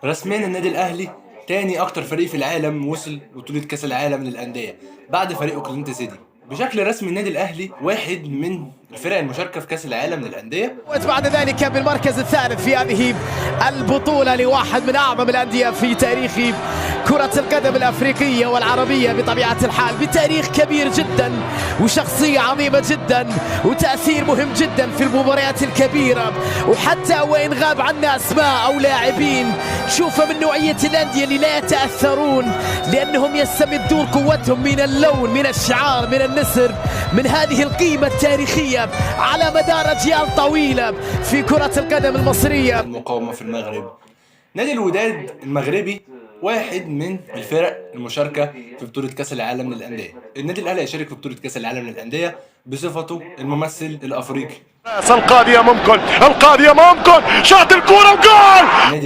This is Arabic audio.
رسميا النادي الاهلي تاني اكتر فريق في العالم وصل بطولة كاس العالم للاندية بعد فريق اوكلاند سيتي. بشكل رسمي النادي الاهلي واحد من الفرق المشاركة في كاس العالم للاندية، بعد ذلك بالمركز الثالث في هذه البطولة لواحد من اعظم الاندية في تاريخ كرة القدم الافريقية والعربية بطبيعة الحال، بتاريخ كبير جدا وشخصية عظيمة جدا وتأثير مهم جدا في المباريات الكبيرة، وحتى وإن غاب عنا أسماء أو لاعبين شوفوا من نوعية الأندية اللي لا يتأثرون لأنهم يستمدون قوتهم من اللون، من الشعار، من النسر، من هذه القيمة التاريخية على مدار أجيال طويلة في كرة القدم المصرية. المقاومة في المغرب. نادي الوداد المغربي واحد من الفرق المشاركة في بطولة كأس العالم للأندية. النادي الأهلي هيشارك في بطولة كأس العالم للأندية بصفته الممثل الأفريقي. القاضية ممكن شاط الكورة وجول.